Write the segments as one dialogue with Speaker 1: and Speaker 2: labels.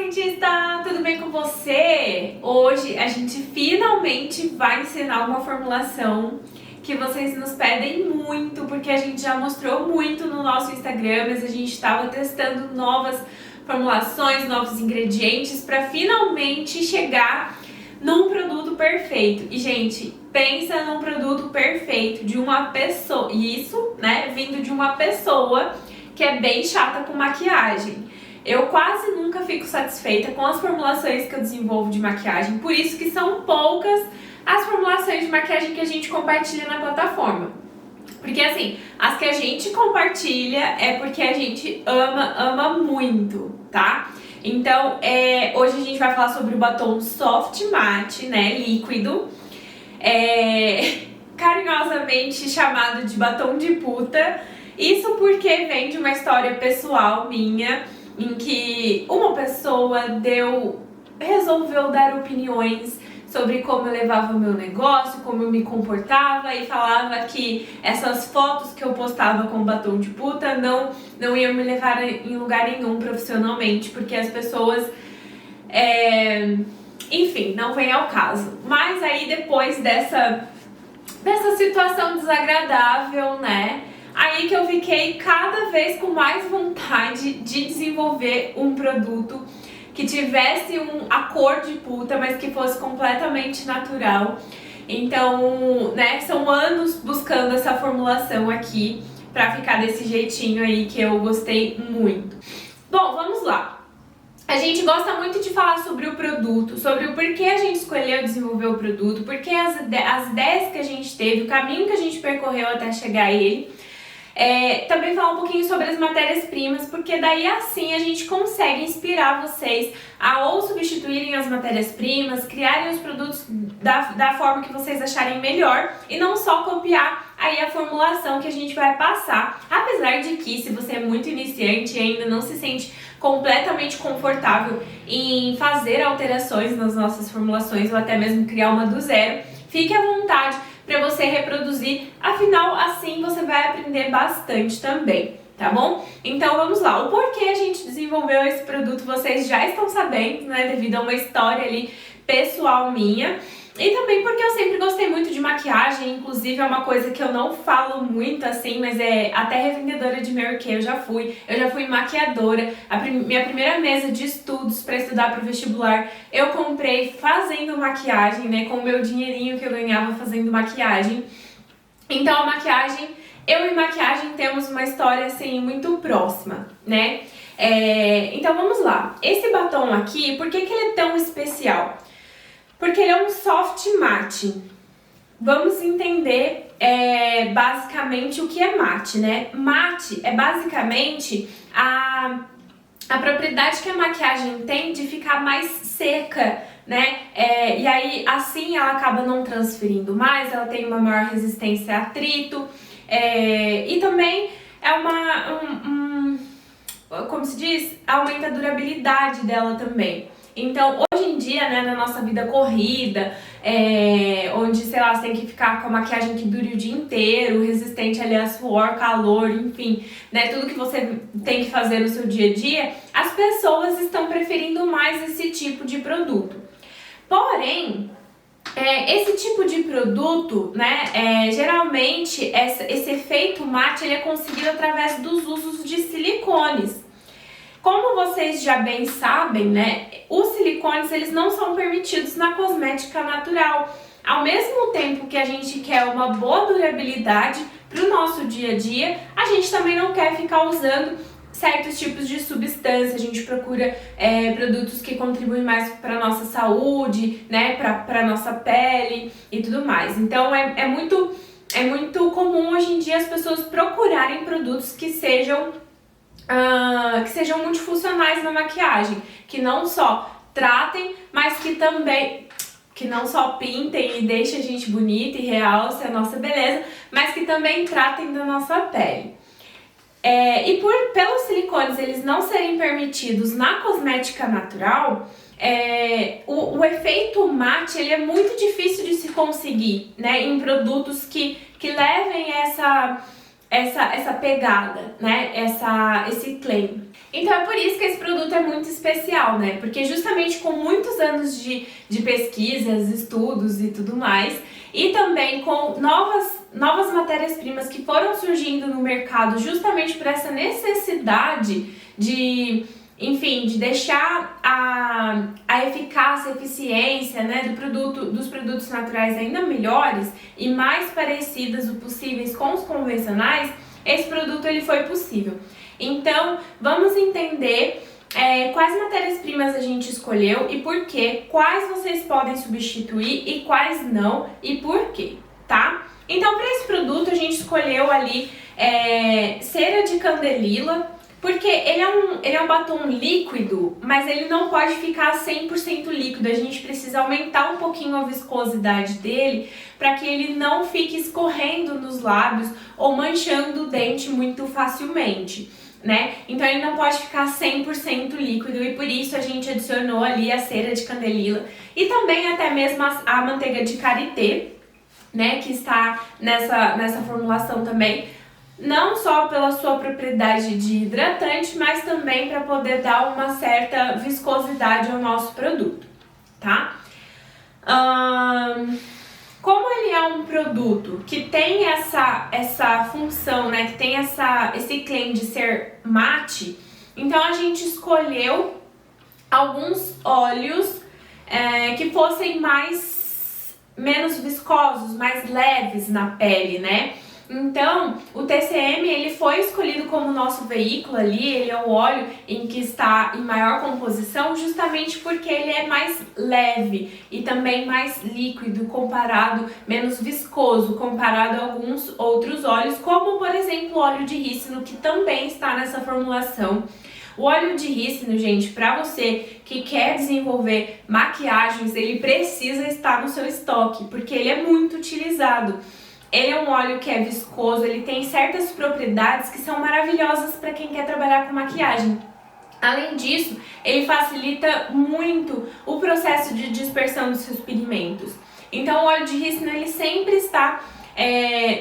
Speaker 1: cientista! Tudo bem com você? Hoje a gente finalmente vai ensinar uma formulação que vocês nos pedem muito, porque a gente já mostrou muito no nosso Instagram, mas a gente estava testando novas formulações, novos ingredientes para finalmente chegar num produto perfeito. E, gente, pensa num produto perfeito de uma pessoa, isso, né, vindo de uma pessoa que é bem chata com maquiagem. Eu quase nunca fico satisfeita com as formulações que eu desenvolvo de maquiagem, por isso que são poucas as formulações de maquiagem que a gente compartilha na plataforma. Porque assim, as que a gente compartilha é porque a gente ama muito, tá? Então, hoje a gente vai falar sobre o batom Soft Matte, né, líquido, carinhosamente chamado de batom de puta. Isso porque vem de uma história pessoal minha, em que uma pessoa resolveu dar opiniões sobre como eu levava o meu negócio, como eu me comportava, e falava que essas fotos que eu postava com batom de puta não iam me levar em lugar nenhum profissionalmente, porque as pessoas, enfim, não vem ao caso. Mas aí depois dessa situação desagradável, né, aí que eu fiquei cada vez com mais vontade de desenvolver um produto que tivesse a cor de puta, mas que fosse completamente natural. Então, né, são anos buscando essa formulação aqui pra ficar desse jeitinho aí que eu gostei muito. Bom, vamos lá. A gente gosta muito de falar sobre o produto, sobre o porquê a gente escolheu desenvolver o produto, porque as ideias que a gente teve, o caminho que a gente percorreu até chegar a ele. Também falar um pouquinho sobre as matérias-primas, porque daí assim a gente consegue inspirar vocês a ou substituírem as matérias-primas, criarem os produtos da forma que vocês acharem melhor e não só copiar aí a formulação que a gente vai passar. Apesar de que, se você é muito iniciante e ainda não se sente completamente confortável em fazer alterações nas nossas formulações ou até mesmo criar uma do zero, fique à vontade para você reproduzir, afinal assim você vai aprender bastante também, tá bom? Então vamos lá, o porquê a gente desenvolveu esse produto vocês já estão sabendo, né, devido a uma história ali pessoal minha. E também porque eu sempre gostei muito de maquiagem, inclusive é uma coisa que eu não falo muito assim, mas até revendedora de Mary Kay eu já fui maquiadora. Minha primeira mesa de estudos para estudar para o vestibular eu comprei fazendo maquiagem, né, com o meu dinheirinho que eu ganhava fazendo maquiagem. Então a maquiagem, eu e maquiagem temos uma história assim muito próxima, né? Então vamos lá, esse batom aqui, por que ele é tão especial? Porque ele é um soft matte. Vamos entender basicamente o que é matte, né? Matte é basicamente a propriedade que a maquiagem tem de ficar mais seca, né? E aí assim ela acaba não transferindo mais, ela tem uma maior resistência a atrito, e também é como se diz? Aumenta a durabilidade dela também. Então, hoje em dia, né, na nossa vida corrida, onde, sei lá, você tem que ficar com a maquiagem que dure o dia inteiro, resistente ali a suor, calor, enfim, né, tudo que você tem que fazer no seu dia a dia, as pessoas estão preferindo mais esse tipo de produto. Porém, esse tipo de produto, né, geralmente esse efeito mate ele é conseguido através dos usos de silicones. Como vocês já bem sabem, né, os silicones eles não são permitidos na cosmética natural. Ao mesmo tempo que a gente quer uma boa durabilidade para o nosso dia a dia, a gente também não quer ficar usando certos tipos de substância. A gente procura produtos que contribuem mais para a nossa saúde, né, para a nossa pele e tudo mais. Então é muito comum hoje em dia as pessoas procurarem produtos que sejam multifuncionais na maquiagem, que não só tratem, mas que não só pintem e deixem a gente bonita e realce a nossa beleza, mas que também tratem da nossa pele. E pelos silicones eles não serem permitidos na cosmética natural, o efeito mate ele é muito difícil de se conseguir, né, em produtos que levem essa pegada, né, esse claim. Então é por isso que esse produto é muito especial, né? Porque justamente com muitos anos de pesquisas, estudos e tudo mais, e também com novas matérias-primas que foram surgindo no mercado justamente por essa necessidade de, enfim, de deixar a eficácia, a eficiência, né, dos produtos naturais ainda melhores e mais parecidas o possíveis com os convencionais, esse produto ele foi possível. Então, vamos entender quais matérias-primas a gente escolheu e por quê, quais vocês podem substituir e quais não e por quê, tá? Então, para esse produto, a gente escolheu ali cera de candelila, porque ele é um batom líquido, mas ele não pode ficar 100% líquido. A gente precisa aumentar um pouquinho a viscosidade dele para que ele não fique escorrendo nos lábios ou manchando o dente muito facilmente, né? Então ele não pode ficar 100% líquido e por isso a gente adicionou ali a cera de candelila e também até mesmo a manteiga de karité, né? Que está nessa formulação também. Não só pela sua propriedade de hidratante, mas também para poder dar uma certa viscosidade ao nosso produto, tá? Como ele é um produto que tem essa função, né, que tem esse claim de ser mate, então a gente escolheu alguns óleos que fossem menos viscosos, mais leves na pele, né? Então, o TCM ele foi escolhido como nosso veículo ali, ele é o óleo em que está em maior composição, justamente porque ele é mais leve e também mais líquido menos viscoso comparado a alguns outros óleos, como por exemplo o óleo de rícino, que também está nessa formulação. O óleo de rícino, gente, para você que quer desenvolver maquiagens, ele precisa estar no seu estoque, porque ele é muito utilizado. Ele é um óleo que é viscoso, ele tem certas propriedades que são maravilhosas para quem quer trabalhar com maquiagem. Além disso, ele facilita muito o processo de dispersão dos seus pigmentos. Então, o óleo de rícino, ele sempre está,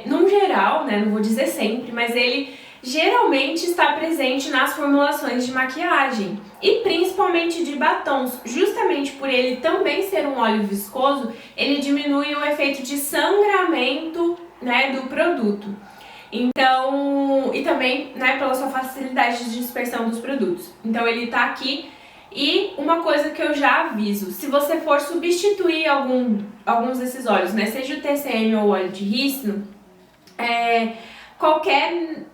Speaker 1: num geral, né, não vou dizer sempre, mas ele geralmente está presente nas formulações de maquiagem e principalmente de batons. Justamente por ele também ser um óleo viscoso, ele diminui o efeito de sangramento, né, do produto. Então, e também, né, pela sua facilidade de dispersão dos produtos. Então ele tá aqui. E uma coisa que eu já aviso, se você for substituir alguns desses óleos, né, seja o TCM ou o óleo de rícino, qualquer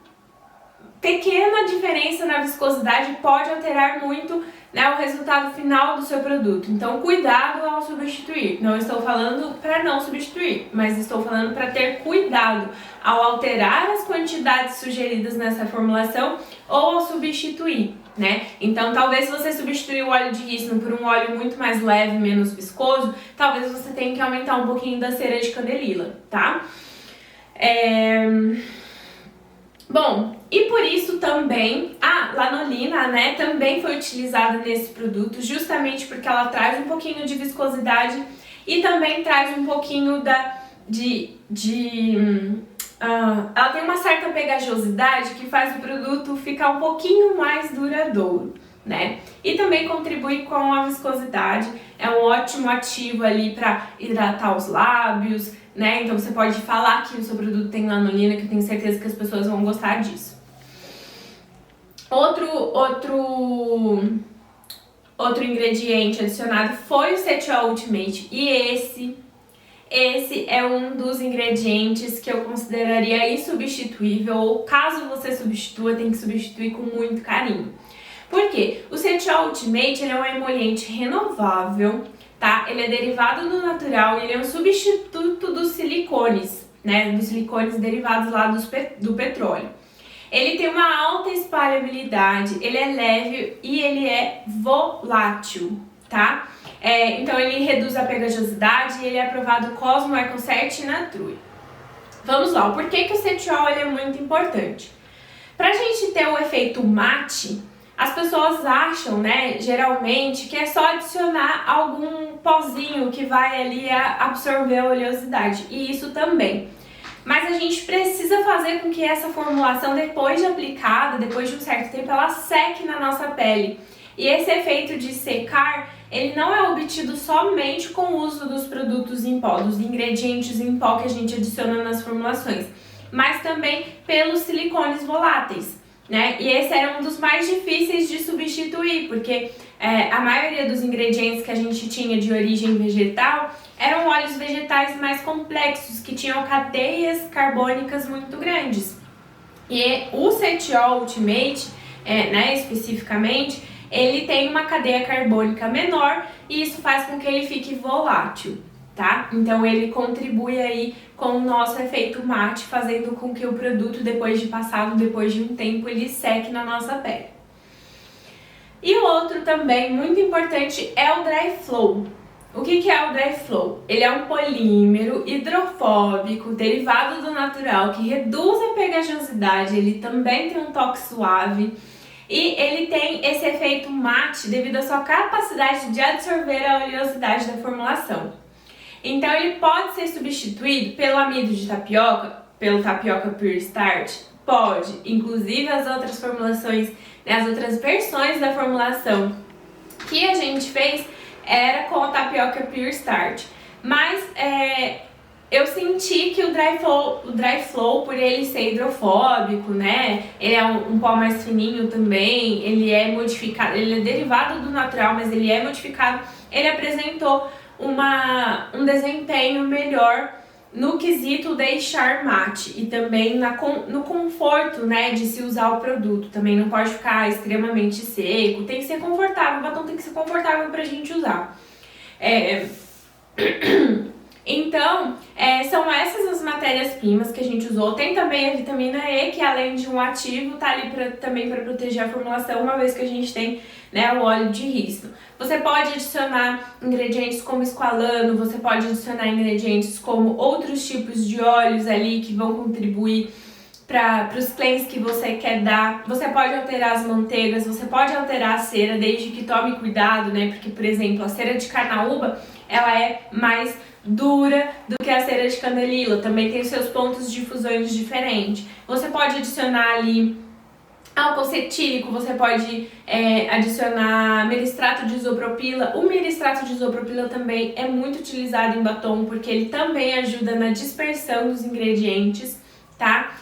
Speaker 1: pequena diferença na viscosidade pode alterar muito, né, o resultado final do seu produto. Então, cuidado ao substituir. Não estou falando para não substituir, mas estou falando para ter cuidado ao alterar as quantidades sugeridas nessa formulação ou ao substituir, né? Então, talvez se você substituir o óleo de rícino por um óleo muito mais leve, menos viscoso, talvez você tenha que aumentar um pouquinho da cera de candelila, tá? Bom, e por isso também a lanolina, né, também foi utilizada nesse produto, justamente porque ela traz um pouquinho de viscosidade e também traz um pouquinho ela tem uma certa pegajosidade que faz o produto ficar um pouquinho mais duradouro, né? E também contribui com a viscosidade, é um ótimo ativo ali para hidratar os lábios, né? Então você pode falar que o seu produto tem lanolina, que eu tenho certeza que as pessoas vão gostar disso. Outro ingrediente adicionado foi o Cetiol Ultimate e esse é um dos ingredientes que eu consideraria insubstituível, ou caso você substitua, tem que substituir com muito carinho. Por quê? O Cetiol Ultimate ele é um emoliente renovável, tá? Ele é derivado do natural e ele é um substituto dos silicones, né? Dos silicones derivados lá do petróleo. Ele tem uma alta espalhabilidade, ele é leve e ele é volátil, tá? Então ele reduz a pegajosidade e ele é aprovado Cosmo EcoCert e Nature. Vamos lá, o porquê que o Cetiol ele é muito importante? Pra gente ter o efeito mate, as pessoas acham, né, geralmente, que é só adicionar algum pozinho que vai ali absorver a oleosidade, e isso também. mas a gente precisa fazer com que essa formulação, depois de aplicada, depois de um certo tempo, ela seque na nossa pele. E esse efeito de secar, ele não é obtido somente com o uso dos produtos em pó, dos ingredientes em pó que a gente adiciona nas formulações, mas também pelos silicones voláteis, né? E esse era um dos mais difíceis de substituir, porque a maioria dos ingredientes que a gente tinha de origem vegetal eram óleos vegetais mais complexos, que tinham cadeias carbônicas muito grandes. E o Cetiol Ultimate, né, especificamente, ele tem uma cadeia carbônica menor e isso faz com que ele fique volátil, tá? Então ele contribui aí com o nosso efeito mate, fazendo com que o produto, depois de um tempo, ele seque na nossa pele. E o outro também muito importante é o Dry Flow. O que é o Dry Flow? Ele é um polímero hidrofóbico derivado do natural que reduz a pegajosidade, ele também tem um toque suave e ele tem esse efeito mate devido à sua capacidade de absorver a oleosidade da formulação. Então ele pode ser substituído pelo amido de tapioca, pelo tapioca Pure Start, pode, inclusive as outras formulações, né, as outras versões da formulação que a gente fez era com a tapioca Pure Start, mas eu senti que o Dry Flow, por ele ser hidrofóbico, né, ele é um pó mais fininho também, ele é modificado, ele é derivado do natural, mas ele é modificado, ele apresentou um desempenho melhor no quesito deixar mate e também no conforto, né, de se usar o produto. Também não pode ficar extremamente seco, tem que ser confortável, o batom tem que ser confortável pra gente usar. Então, são essas as matérias-primas que a gente usou. Tem também a vitamina E, que além de um ativo, tá ali também para proteger a formulação, uma vez que a gente tem, né, o óleo de rícino. Você pode adicionar ingredientes como esqualano, você pode adicionar ingredientes como outros tipos de óleos ali que vão contribuir para os cleans que você quer dar. Você pode alterar as manteigas, você pode alterar a cera, desde que tome cuidado, né? Porque, por exemplo, a cera de carnaúba, ela é mais dura do que a cera de candelila, também tem seus pontos de fusões diferentes. Você pode adicionar ali álcool cetílico, você pode adicionar meristrato de isopropila. O meristrato de isopropila também é muito utilizado em batom, porque ele também ajuda na dispersão dos ingredientes, tá?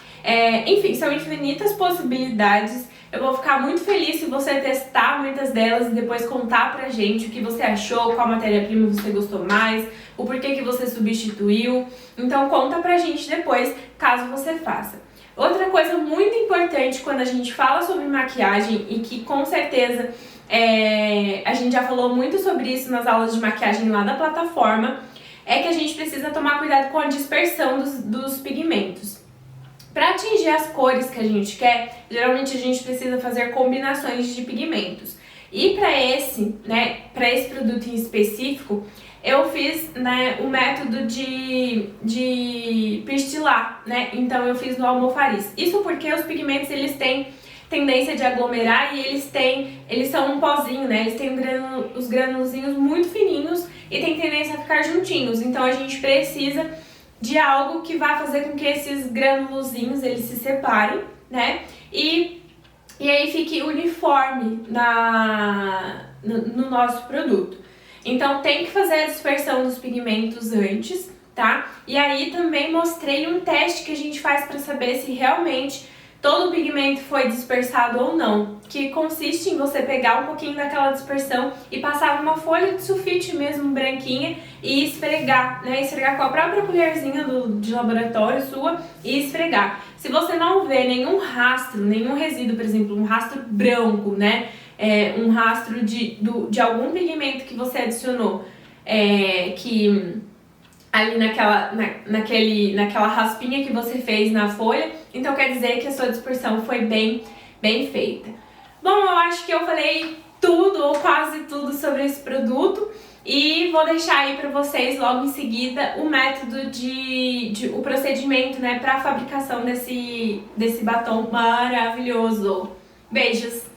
Speaker 1: Enfim, são infinitas possibilidades. Eu vou ficar muito feliz se você testar muitas delas e depois contar pra gente o que você achou, qual matéria-prima você gostou mais, o porquê que você substituiu. Então conta pra gente depois, caso você faça. Outra coisa muito importante quando a gente fala sobre maquiagem e que com certeza a gente já falou muito sobre isso nas aulas de maquiagem lá da plataforma, é que a gente precisa tomar cuidado com a dispersão dos pigmentos. Para atingir as cores que a gente quer, geralmente a gente precisa fazer combinações de pigmentos. E para esse produto em específico, eu fiz, né, o método de pistilar, né? Então eu fiz no almofariz. Isso porque os pigmentos, eles têm tendência de aglomerar e eles são um pozinho, né? Eles têm os granulozinhos muito fininhos e tem tendência a ficar juntinhos. Então a gente precisa de algo que vai fazer com que esses granulozinhos eles se separem, né? E aí fique uniforme no nosso produto. Então tem que fazer a dispersão dos pigmentos antes, tá? E aí também mostrei um teste que a gente faz para saber se realmente todo o pigmento foi dispersado ou não, que consiste em você pegar um pouquinho daquela dispersão e passar uma folha de sulfite mesmo branquinha e esfregar, né? Esfregar com a própria colherzinha de laboratório sua e esfregar. Se você não vê nenhum rastro, nenhum resíduo, por exemplo, um rastro branco, né? Um rastro de algum pigmento que você adicionou, que ali naquela raspinha que você fez na folha, então quer dizer que a sua dispersão foi bem feita. Bom, eu acho que eu falei tudo ou quase tudo sobre esse produto e vou deixar aí para vocês logo em seguida o método o procedimento, né, para a fabricação desse batom maravilhoso. Beijos!